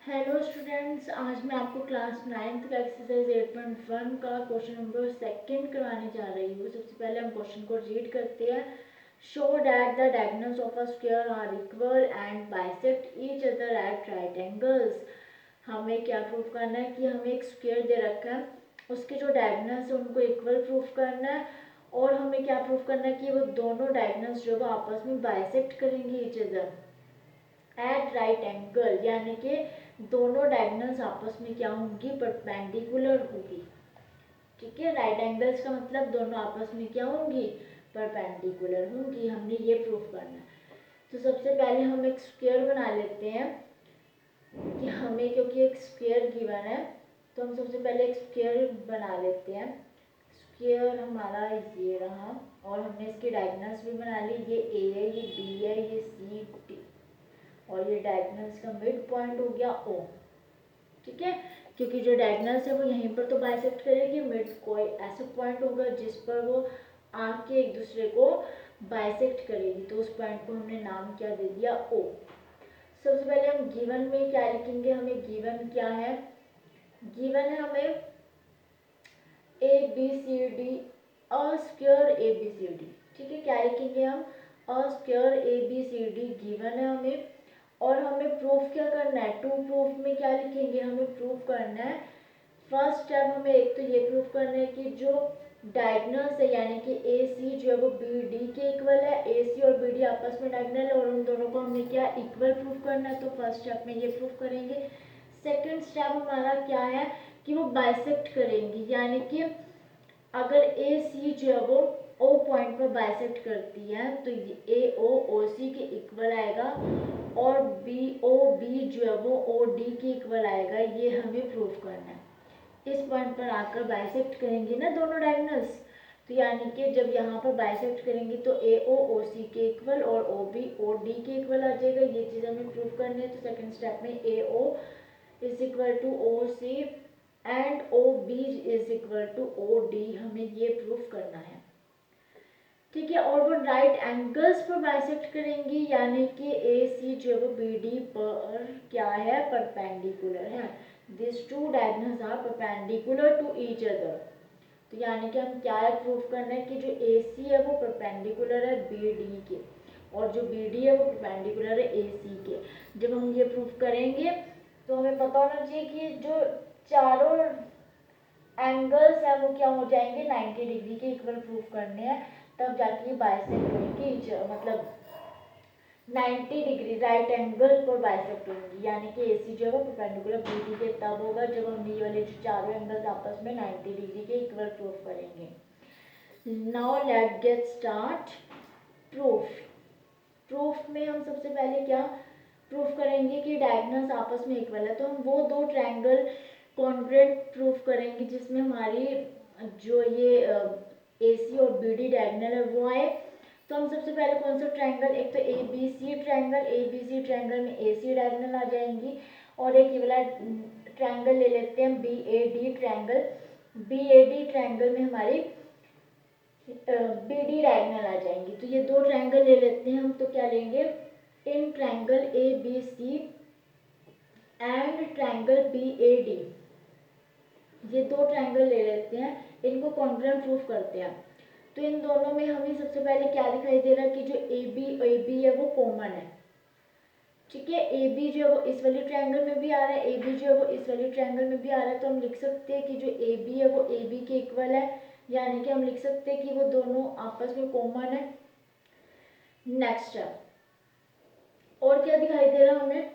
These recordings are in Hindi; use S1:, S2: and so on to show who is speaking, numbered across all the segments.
S1: हेलो स्टूडेंट्स, आज मैं आपको क्लास 9th का एक्सरसाइज 8.1 का क्वेश्चन नंबर सेकंड करवाने जा रही हूँ। सबसे पहले हम क्वेश्चन को रीड करते हैं। Show that the diagonals of a square are equal and bisect each other at right angles. हमें क्या प्रूफ करना है कि हमें एक स्क्वायर दे रखा है, उसके जो डायगोनल्स है उनको इक्वल प्रूफ करना है। और हमें क्या प्रूफ करना है कि वो दोनों डायगोनल्स जो वो आपस में बाइसेक्ट करेंगे each other at right angle, यानी कि दोनों डायगोनल्स आपस में क्या होंगी, परपेंडिकुलर होगी। ठीक है, राइट एंगल्स का मतलब दोनों आपस में क्या होंगी, परपेंडिकुलर होंगी। हमने ये प्रूफ करना है। तो सबसे पहले हम एक स्क्वायर बना लेते हैं कि हमें, क्योंकि एक स्क्वायर गिवन है तो हम सबसे पहले एक स्क्वायर बना लेते हैं। स्क्वायर हमारा ये रहा और हमने इसके डायगोनल्स भी बना ली। ये ए है, ये बी है, ये सी डी, और ये डायगोनल्स का मिड पॉइंट हो गया ओ। ठीक है, क्योंकि जो डायगोनल्स है वो यहीं पर तो बाइसेक्ट करेगी। मिड कोई ऐसा पॉइंट होगा जिस पर वो आके एक दूसरे को बाइसेक्ट करेगी, तो उस पॉइंट को हमने नाम क्या दे दिया, ओ। सबसे पहले हम गिवन में क्या लिखेंगे, हमें गिवन क्या है, गिवन है हमें A B C D, a square A B C D. ठीक है, क्या लिखेंगे हम, a square A B C D given है हमें। और हमें प्रूफ क्या करना है, टू प्रूफ में क्या लिखेंगे, हमें प्रूफ करना है, फर्स्ट स्टेप हमें एक तो ये प्रूफ करना है कि जो डायगोनल्स है यानी कि ए सी जो है वो बी डी के इक्वल है। ए सी और बी डी आपस में डायगोनल है और उन दोनों को हमें क्या इक्वल प्रूफ करना है। तो फर्स्ट स्टेप में ये प्रूफ करेंगे। सेकंड स्टेप हमारा क्या है कि वो बाइसेक्ट करेंगी, यानी कि अगर ए सी जो है वो ओ पॉइंट पर बाइसेक्ट करती है तो ए ओ सी के इक्वल आएगा और बी ओ बी जो है वो ओ डी के इक्वल आएगा। ये हमें प्रूफ करना है। इस पॉइंट पर आकर बाइसेक्ट करेंगे ना दोनों डायगोनल्स, तो यानी कि जब यहाँ पर बाइसेक्ट करेंगे तो ए ओ सी के इक्वल और ओ बी ओ डी के इक्वल आ जाएगा। ये चीज़ हमें प्रूफ करनी है। तो सेकंड स्टेप में A O is equal to O C and O B is equal to O D, हमें ये प्रूफ करना है। ठीक है, और वो राइट एंगल्स पर बाइसेक्ट करेंगी, यानी कि ए सी जो है वो बी डी पर क्या है, परपेंडिकुलर है। This two diagonals are perpendicular to each other. तो यानी कि हम क्या है प्रूफ करना है कि जो ए सी है वो परपेंडिकुलर है बी डी के और जो बी डी है वो परपेंडिकुलर है ए सी के। जब हम ये प्रूफ करेंगे तो हमें पता होना चाहिए कि जो चारों एंगल्स है वो क्या हो जाएंगे, 90 डिग्री के इक्वल प्रूफ करने हैं, तब जाके बाइसेक्ट होंगी, मतलब 90 डिग्री राइट एंगल पर बाइसेक्ट होंगी। यानी कि एसी जो है वो परपेंडिकुलर बीडी के तब होगा जब हम ये वाले जो चारों एंगल्स आपस में 90 डिग्री के इक्वल प्रूफ करेंगे। Now let get start proof. Proof में हम सबसे पहले क्या प्रूफ करेंगे कि डायगोनल्स आपस में इक्वल है। तो हम वो दो ट्रायंगल कॉन्ग्रुएंट प्रूफ करेंगे जिसमें हमारी जो ये ए सी और बी डी डायगोनल है वो आए। तो हम सबसे पहले कौन सा ट्रायंगल, एक तो A B C triangle, A B C triangle में ए सी डायगोनल आ जाएंगी और एक ये वाला ट्रायंगल ले लेते हैं B A D triangle. B A D triangle में हमारी बी डी डायगोनल आ जाएंगी। तो ये दो ट्रायंगल ले लेते हैं हम। तो क्या लेंगे, in triangle A B C and triangle B A D, ये दो ट्रायंगल ले लेते हैं, इनको कॉन्ग्रुएंट प्रूफ करते हैं। तो इन दोनों में हमें सबसे पहले क्या दिखाई दे रहा है कि जो ए बी है वो कॉमन है। ठीक है, ए बी जो है वो इस वाली ट्रायंगल में भी आ रहा है, ए बी जो है वो इस वाली ट्रायंगल में भी आ रहा है। तो हम लिख सकते हैं कि जो ए बी है वो ए बी के इक्वल है, यानी कि हम लिख सकते हैं कि वो दोनों आपस में कॉमन है। नेक्स्ट है, और क्या दिखाई दे रहा है हमें,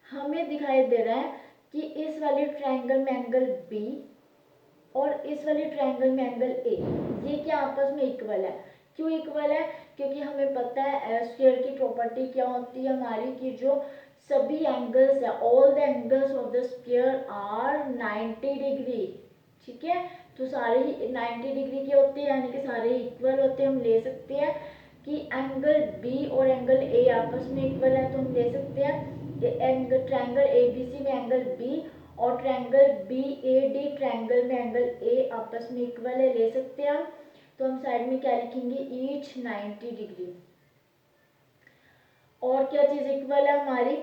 S1: हमें दिखाई दे रहा है कि इस वाली ट्रायंगल में एंगल बी और इस वाली ट्रायंगल में एंगल ए, ये क्या आपस में इक्वल है। क्यों इक्वल है, क्योंकि हमें पता है स्क्वायर की प्रॉपर्टी क्या होती है हमारी कि जो सभी एंगल्स है, all the angles of the square are 90 degree. ठीक है, तो सारे ही 90 डिग्री के होते हैं, यानी कि सारे ही इक्वल होते हैं। हम ले सकते हैं कि एंगल बी और एंगल ए आपस में इक्वल है। तो हम ले सकते हैं angle triangle A B C में एंगल बी और triangle B A D triangle में एंगल ए आपस में इक्वल है, ले सकते हैं हम। तो हम साइड में क्या लिखेंगे, ईच 90 डिग्री। और क्या चीज़ इक्वल है हमारी,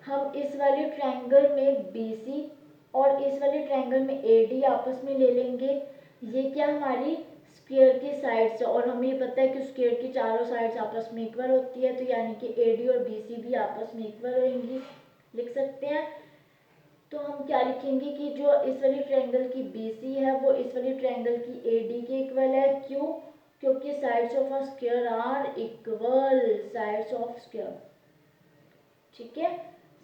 S1: हम इस वाले ट्रायंगल में BC और इस वाले ट्रायंगल में AD आपस में ले लेंगे। ये क्या हमारी स्क्वायर की साइड्स है और हमें ये पता है कि स्क्वायर की चारों साइड्स आपस में इक्वल होती है, तो यानी कि AD और BC भी आपस में इक्वल होंगी, लिख सकते हैं। तो हम क्या लिखेंगे कि जो इस वाली ट्रायंगल की BC है वो इस वाली ट्रायंगल की AD के इक्वल है। क्यों? क्योंकि sides of a square are equal, sides of square, ठीक है,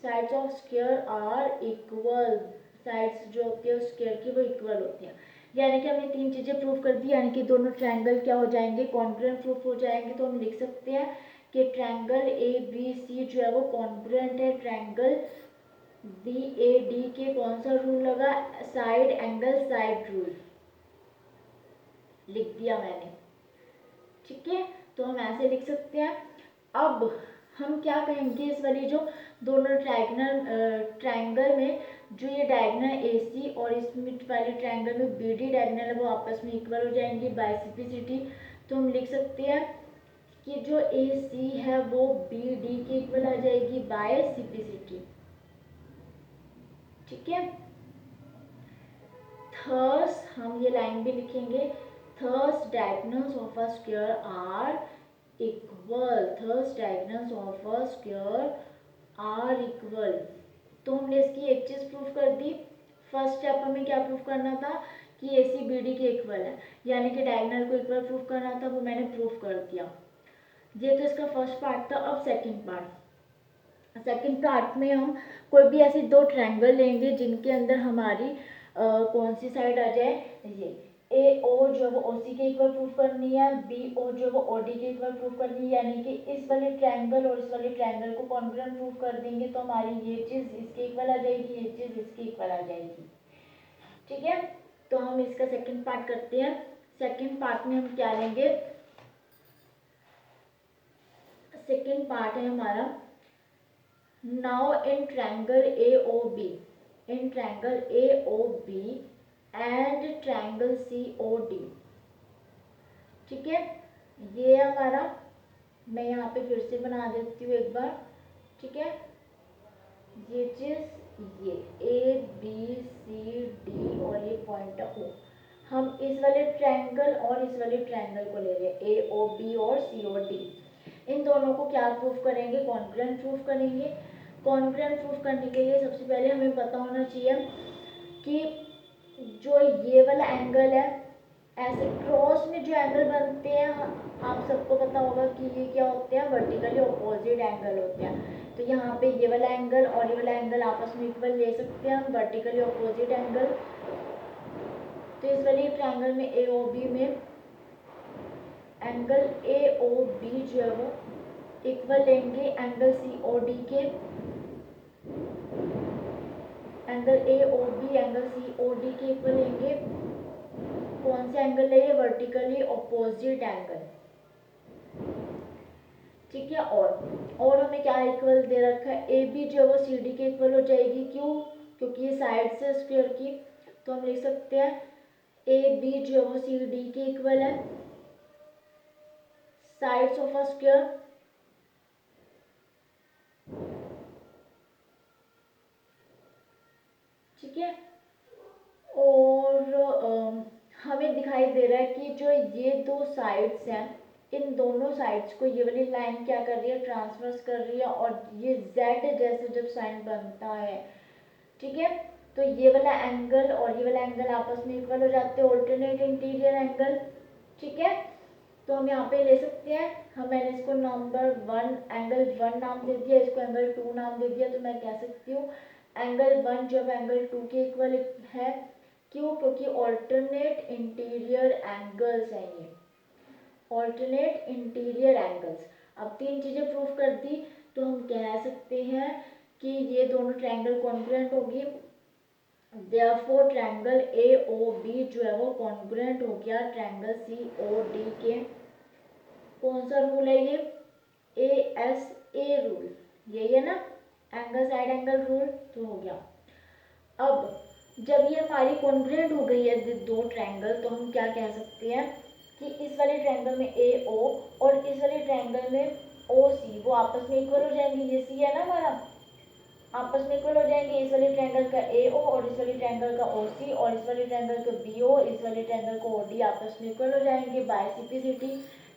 S1: sides of square are equal, sides जो होती है स्क्वायर की वो इक्वल होती हैं। यानी कि हमने तीन चीज़ें प्रूव कर दी, यानी कि दोनों ट्रायंगल क्या हो जाएंगे, कॉन्ग्रुएंट प्रूफ हो जाएंगे। तो हम लिख सकते हैं कि ट्रायंगल ABC जो है वो कॉन्ग्रुएंट है ट्रायंगल DAD के। कौन सा रूल लगा? साइड एंगल साइड रूल, लिख दिया मैंने, ठीक है। तो हम ऐसे लिख सकते हैं। अब हम क्या कहेंगे, इस वाली जो दोनों ट्रायंगल में जो ये डायगोनल AC और इसमें वाले ट्रायंगल में BD डायगोनल है वो आपस में इक्वल हो जाएंगी बाय सिम्प्लिसिटी। तो हम लिख सकते हैं कि जो AC है वो BD के इक्वल आ जाएगी बाय सिम्प्लिसिटी, ठीक है। थर्स हम ये लाइन भी लिखेंगे, thus diagonals of a square are equal, thus diagonals of a square are equal. तो हमने इसकी एक चीज़ प्रूफ कर दी। फर्स्ट स्टेप हमें क्या प्रूफ करना था कि AC BD के इक्वल है, यानी कि डायगोनल को इक्वल प्रूफ करना था, वो मैंने प्रूफ कर दिया। ये तो इसका फर्स्ट पार्ट था। अब सेकंड पार्ट, सेकंड पार्ट में हम कोई भी ऐसी दो ट्रायंगल लेंगे जिनके अंदर हमारी कौन सी साइड आ जाए, ये AO जो है वो OC के इक्वल प्रूफ करनी है, BO जो है वो OD के इक्वल प्रूफ करनी है, यानी कि इस वाले ट्रायंगल और इस वाले ट्रायंगल को कॉन्ग्रुएंट प्रूफ कर देंगे तो हमारी ये चीज़ इसके इक्वल आ जाएगी, ये चीज़ इसके इक्वल आ जाएगी, ठीक है। तो हम इसका सेकंड पार्ट करते हैं। सेकंड पार्ट में हम क्या लेंगे, सेकंड पार्ट है हमारा, now in triangle AOB, in triangle AOB and triangle COD, ठीक है। ये हमारा, मैं यहाँ पे फिर से बना देती हूँ एक बार, ठीक है। ये चीज़, ये ABCD और ये पॉइंट O, हम इस वाले ट्रायंगल और इस वाले ट्रायंगल को ले रहे हैं AOB और COD। इन दोनों को क्या प्रूफ करेंगे, कॉन्ग्रुएंट प्रूफ करेंगे। कॉन्ग्रुएंट प्रूफ करने के लिए सबसे पहले हमें पता होना चाहिए कि जो ये वाला एंगल है, ऐसे क्रॉस में जो एंगल बनते हैं आप सबको पता होगा कि ये क्या होते हैं, वर्टिकली ऑपोजिट एंगल होते हैं। तो यहाँ पे ये वाला एंगल और ये वाला एंगल आपस में इक्वल ले सकते हैं हम, वर्टिकली ऑपोजिट एंगल। तो इस वाली ट्रायंगल में AOB में एंगल AOB जो है वो इक्वल लेंगे एंगल COD के, एंगल AOB एंगल COD के इक्वल लेंगे। कौन सा एंगल है ये, वर्टिकली ऑपोजिट एंगल, ठीक है। और हमें क्या इक्वल दे रखा है, AB जो है वो CD के इक्वल हो जाएगी। क्यों? क्योंकि ये साइड से स्क्वायर की। तो हम लिख सकते हैं AB जो है वो CD के इक्वल है, साइड्स ऑफ अ स्क्वायर, ठीक है। और हमें दिखाई दे रहा है कि जो ये दो साइड्स हैं, इन दोनों साइड्स को ये वाली लाइन क्या कर रही है, ट्रांसवर्स कर रही है, और ये Z जैसे जब साइन बनता है, ठीक है, तो ये वाला एंगल और ये वाला एंगल आपस में इक्वल हो जाते हैं, ऑल्टरनेट इंटीरियर एंगल, ठीक है। तो हम यहाँ पे ले सकते हैं, हम मैंने इसको नंबर 1 एंगल 1 नाम दे दिया, इसको एंगल 2 नाम दे दिया। तो मैं कह सकती हूँ एंगल 1 जब एंगल 2 के इक्वल है। क्यों? क्योंकि ऑल्टरनेट इंटीरियर एंगल्स हैं ये, ऑल्टरनेट इंटीरियर एंगल्स। अब तीन चीज़ें प्रूफ कर दी, तो हम कह सकते हैं कि ये दोनों ट्रायंगल कॉन्ग्रुएंट होगी। देयरफॉर ट्रायंगल AOB जो है वो कॉन्ग्रुएंट हो गया ट्रायंगल COD के। कौन सा रूल है ये, ASA रूल, यही है ना, एंगल साइड एंगल रूल। तो हो गया। अब जब ये हमारी कॉन्ग्रुएंट हो गई है दो ट्रायंगल, तो हम क्या कह सकते हैं कि इस वाले ट्रायंगल में AO और इस वाले ट्रायंगल में OC वो आपस में इक्वल हो जाएंगे। ये C है ना हमारा, आपस में इक्वल हो जाएंगे, इस वाले ट्रायंगल का AO और इस वाले ट्रायंगल का OC और इस वाले ट्रायंगल का BO, इस वाले ट्रायंगल का OD आपस में इक्वल हो जाएंगे बाय CP/CT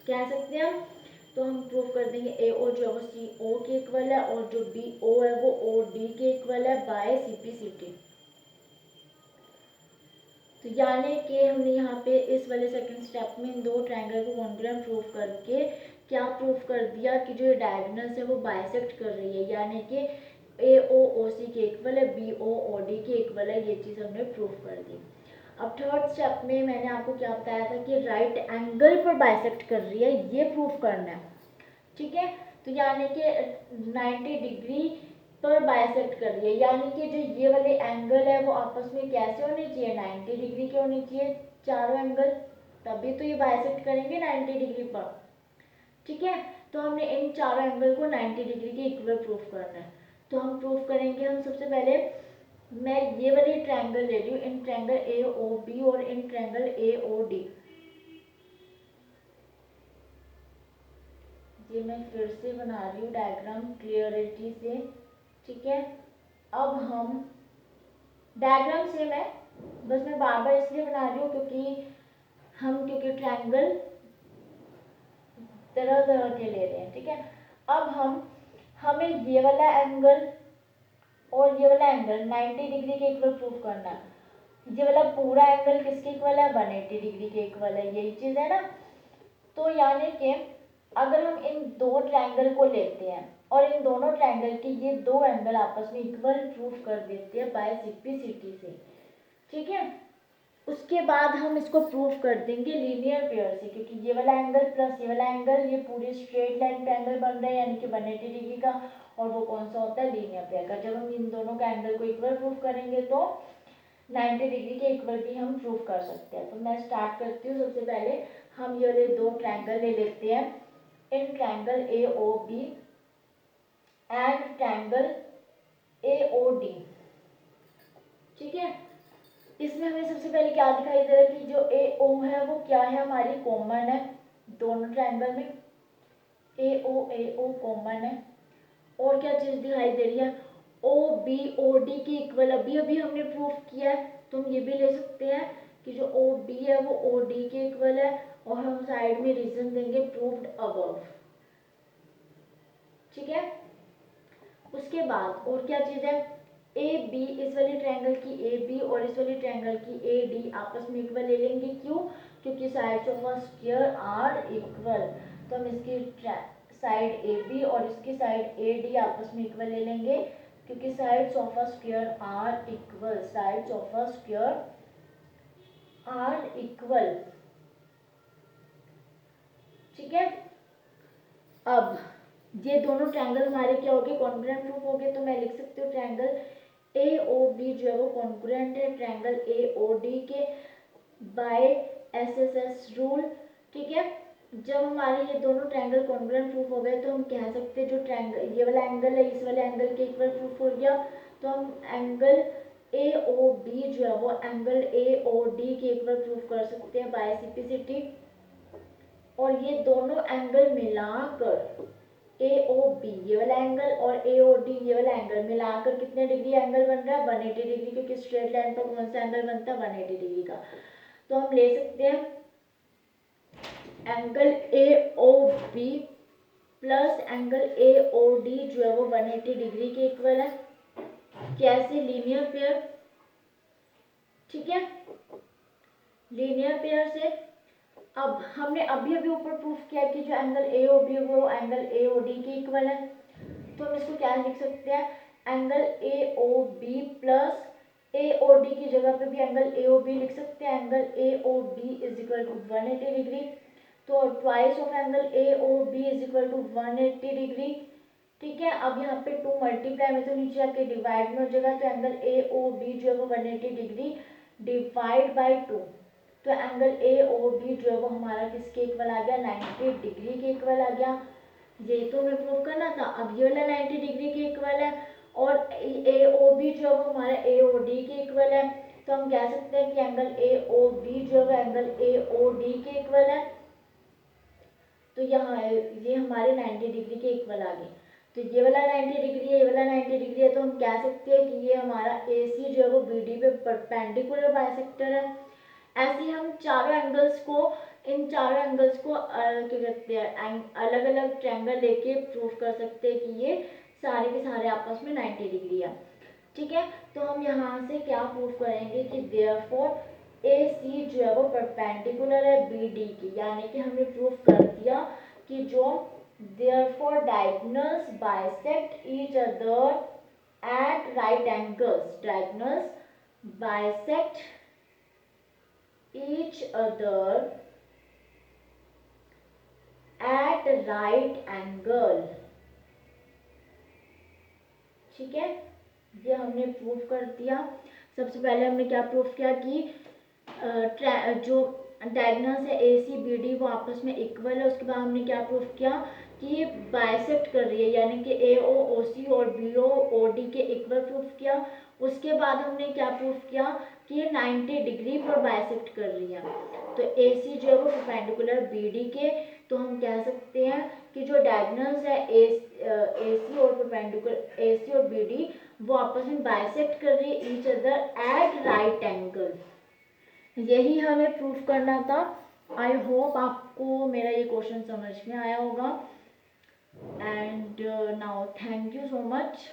S1: कह सकते हैं हम। तो हम प्रूव कर देंगे AO जो है वो CO के इक्वल है और जो BO है वो OD के इक्वल है बाय CP/CT। तो यानी कि हमने यहाँ पे इस वाले सेकंड स्टेप में इन दो ट्रायंगल को कॉन्ग्रुएंट प्रूव करके क्या प्रूव कर दिया कि जो डायगोनल्स है वो बाइसेक्ट कर रही है, यानी कि AO OC के इक्वल है, BO OD के इक्वल है। ये चीज़ हमने प्रूव कर दी। अब थर्ड स्टेप में मैंने आपको क्या बताया था कि राइट एंगल पर बाइसेक्ट कर रही है, ये प्रूव करना है। ठीक है, तो यानी कि 90 डिग्री पर बाइसेक्ट कर रही है, यानी कि जो ये वाले एंगल है वो आपस में कैसे होने चाहिए, 90 डिग्री के होने चाहिए चारों एंगल, तभी तो ये बाइसेक्ट करेंगे 90 डिग्री पर। ठीक है, तो हमने इन चारों एंगल को 90 डिग्री के इक्वल प्रूफ करना है। तो हम प्रूफ करेंगे, हम सबसे पहले मैं ये वाली ट्रायंगल ले रही हूँ, इन ट्रायंगल AOB और इन ट्रायंगल AOD। ये मैं फिर से बना रही हूँ डायग्राम क्लियरिटी से। ठीक है, अब हम डायग्राम से मैं बार बार इसलिए बना रही हूँ क्योंकि ट्रायंगल तरह तरह के ले रहे हैं। ठीक है, अब हमें ये वाला एंगल और ये वाला एंगल 90 डिग्री के इक्वल प्रूफ करना है। ये वाला पूरा एंगल किसके इक्वल है, 180 डिग्री के इक्वल है, यही चीज़ है ना। तो यानी कि अगर हम इन दो ट्रायंगल को लेते हैं और इन दोनों ट्रायंगल के ये दो एंगल आपस में इक्वल प्रूफ कर देते हैं बाय CP/CT से। ठीक है, उसके बाद हम इसको प्रूव कर देंगे लीनियर पेयर से, क्योंकि ये वाला एंगल प्लस ये वाला एंगल ये पूरे स्ट्रेट लाइन पे एंगल बन रहा है, यानी कि 180 डिग्री का, और वो कौन सा होता है, लीनियर पेयर का। जब हम इन दोनों का एंगल को इक्वल प्रूव करेंगे तो 90 डिग्री के इक्वल भी हम प्रूव कर सकते हैं। तो मैं स्टार्ट करती हूँ। सबसे पहले हम ये वाले दो ट्रायंगल ले लेते हैं, in triangle AOB and triangle AOD। ठीक है, इसमें हमें सबसे पहले क्या दिखाई दे रहा है कि जो AO है वो क्या है, हमारी कॉमन है दोनों ट्रायंगल में, AO कॉमन है। और क्या चीज़ दिखाई दे रही है, OB OD के इक्वल। अभी अभी हमने प्रूफ किया है, तो हम ये भी ले सकते हैं कि जो OB है वो OD के इक्वल है, और हम साइड में रीजन देंगे प्रूव्ड अबव। ठीक है, उसके बाद और क्या चीज़ है, AB इस वाले ट्रायंगल की AB और इस वाले ट्रायंगल की AD आपस में इक्वल ले लेंगे। क्यों, क्योंकि sides of a square are equal. तो हम इसकी साइड AB और इसकी साइड AD आपस में इक्वल ले लेंगे, क्योंकि sides of a square are equal, sides of a square are equal. ठीक है, अब ये दोनों ट्रायंगल हमारे क्या हो गए, कॉन्ग्रुएंट प्रूफ हो गए। तो मैं लिख सकती हूँ ट्रायंगल AOB जो है वो कॉन्ग्रुएंट है ट्रायंगल AOD के बाय SSS रूल। ठीक है, जब हमारे ये दोनों ट्रायंगल कॉन्ग्रुएंट प्रूफ हो गए तो हम कह सकते हैं जो ट्रायंगल ये वाला एंगल है इस वाले एंगल के इक्वल प्रूफ हो गया। तो हम एंगल AOB जो है वो एंगल AOD के इक्वल प्रूफ कर सकते हैं बाय CP/CT। और ये दोनों एंगल मिलाकर AOB ये वाला एंगल और AOD ये वाला एंगल मिलाकर कितने डिग्री एंगल बन रहा है, 180 डिग्री, क्योंकि स्ट्रेट लाइन पर कौन सा एंगल बनता है, 180 डिग्री का। तो हम ले सकते हैं angle AOB plus angle AOD जो है वो 180 डिग्री के इक्वल है। कैसे, लीनियर पेयर। ठीक है, लीनियर पेयर से अब हमने अभी अभी ऊपर प्रूफ किया कि जो एंगल AOB वो एंगल AOD के इक्वल है। तो हम इसको क्या लिख सकते हैं, एंगल AOB प्लस AOD की जगह पे भी एंगल AOB लिख सकते हैं, angle AOB is equal to 180 degree. तो twice of angle AOB is equal to 180 degree. ठीक है, अब यहाँ पे 2 मल्टीप्लाई में तो नीचे आके डिवाइड में हो जाएगा, तो एंगल AOB जो है वो 180 डिग्री डिवाइड बाई 2। तो एंगल AOB जो है वो हमारा किसके इक्वल आ गया, 90 डिग्री के इक्वल आ गया। ये तो हमें प्रूव करना था। अब ये वाला 90 डिग्री के इक्वल है और AOB जो है वो हमारा AOD के इक्वल है। तो हम कह सकते हैं कि एंगल AOB जो है एंगल AOD के इक्वल है। तो यहाँ ये हमारे 90 डिग्री के इक्वल आ गए। तो ये वाला 90 डिग्री है, ये वाला 90 डिग्री है, तो हम कह सकते हैं कि ये हमारा ए सी जो है वो बी डी पे परपेंडिकुलर बाइसेक्टर है। ऐसे ही हम चारों एंगल्स को, इन चारों एंगल्स को क्या कहते हैं, अलग अलग ट्रायंगल लेके प्रूव कर सकते हैं कि ये सारे के सारे आपस में 90 डिग्री है। ठीक है, तो हम यहाँ से क्या प्रूव करेंगे कि देयरफॉर ए सी जो है वो परपेंडिकुलर है बी डी की, यानी कि हमने प्रूव कर दिया कि जो therefore diagonals bisect each other at right angles, diagonals bisect each other at right angle। ठीक है, ये हमने प्रूव कर दिया। सबसे पहले हमने क्या प्रूव किया कि जो डायगोनल्स है ए सी बी डी वो आपस में इक्वल है। उसके बाद हमने क्या प्रूव किया कि ये बाइसेक्ट कर रही है, यानी कि ए ओ ओ सी और बी ओ ओ डी के इक्वल प्रूव किया। उसके बाद हमने क्या प्रूव किया कि ये 90 डिग्री पर बाइसेक्ट कर रही है। तो ए सी जो है वो परपेंडिकुलर बी डी के, तो हम कह सकते हैं कि जो डायगोनल्स है ए सी और परपेंडिकुलर ए सी और बी डी वो आपस में बाइसेक्ट कर रही है each other at right angle. यही हमें प्रूफ करना था। आई होप आपको मेरा ये क्वेश्चन समझ में आया होगा। And now thank you so much.